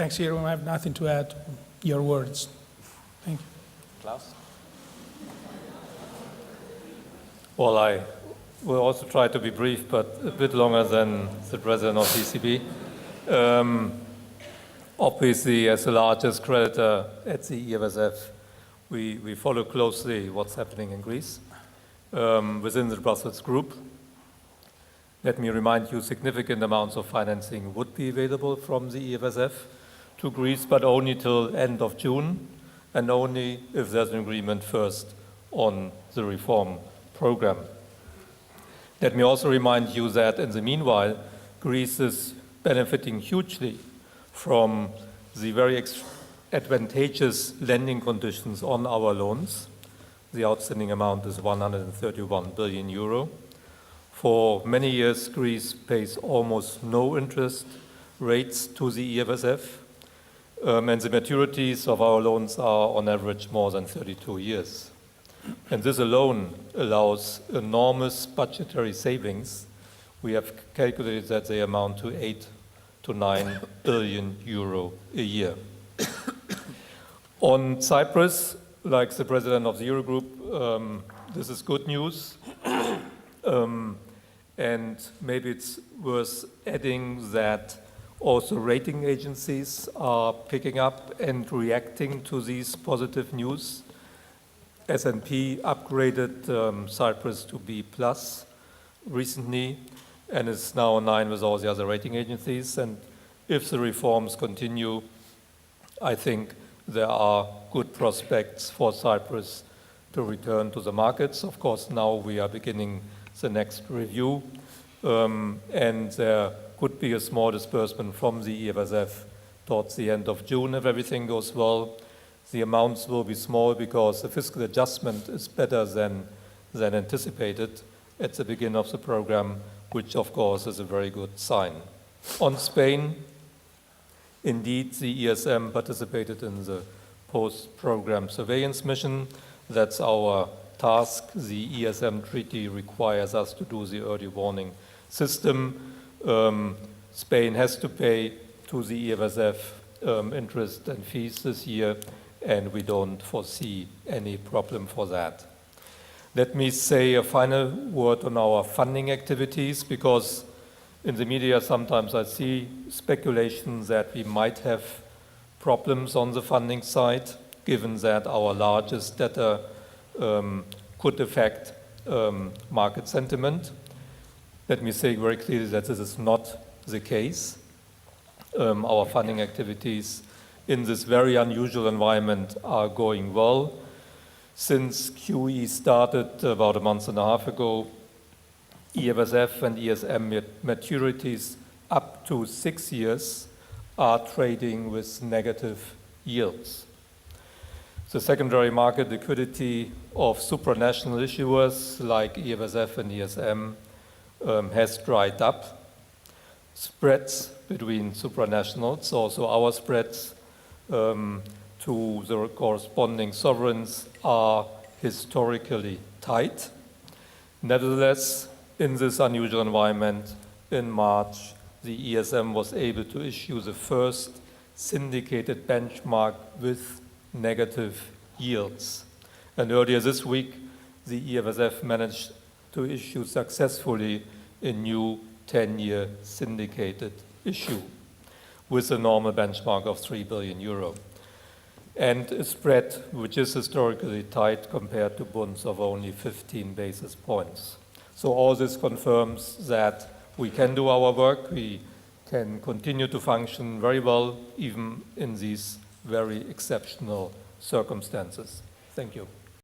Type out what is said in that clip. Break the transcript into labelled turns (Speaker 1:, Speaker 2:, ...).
Speaker 1: Thanks, Jeroen. I have nothing to add to your words. Thank you.
Speaker 2: Klaus? Well, I will also try to be brief, but a bit longer than the president of the ECB. Obviously, as the largest creditor at the EFSF, we follow closely what's happening in Greece within the Brussels group. Let me remind you, significant amounts of financing would be available from the EFSF to Greece, but only till end of June, and only if there's an agreement first on the reform program. Let me also remind you that in the meanwhile, Greece is benefiting hugely from the very advantageous lending conditions on our loans. The outstanding amount is 131 billion euro. For many years, Greece pays almost no interest rates to the EFSF, and the maturities of our loans are on average more than 32 years. And this alone allows enormous budgetary savings. We have calculated that they amount to 8 to 9 billion euro a year. On Cyprus, like the president of the Eurogroup, this is good news. And maybe it's worth adding that also rating agencies are picking up and reacting to these positive news. S&P upgraded Cyprus to B+ recently, and is now in line with all the other rating agencies. And if the reforms continue, I think there are good prospects for Cyprus to return to the markets. Of course, now we are beginning the next review, and there could be a small disbursement from the EFSF towards the end of June if everything goes well. The amounts will be small because the fiscal adjustment is better than anticipated at the beginning of the program, which of course is a very good sign. On Spain, indeed, the ESM participated in the post-program surveillance mission. That's our task. The ESM treaty requires us to do the early warning system. Spain has to pay to the EFSF interest and fees this year, and we don't foresee any problem for that. Let me say a final word on our funding activities, because in the media sometimes I see speculation that we might have problems on the funding side, given that our largest debtor could affect market sentiment. Let me say very clearly that this is not the case. Our funding activities in this very unusual environment are going well. Since QE started about a month and a half ago, EFSF and ESM maturities up to 6 years are trading with negative yields. The secondary market liquidity of supranational issuers like EFSF and ESM has dried up. Spreads between supranationals, also our spreads to the corresponding sovereigns, are historically tight. Nevertheless, in this unusual environment, in March, the ESM was able to issue the first syndicated benchmark with negative yields. And earlier this week, the EFSF managed to issue successfully a new 10-year syndicated issue with a normal benchmark of 3 billion euro. And a spread which is historically tight compared to bonds of only 15 basis points. So all this confirms that we can do our work, we can continue to function very well, even in these very exceptional circumstances. Thank you.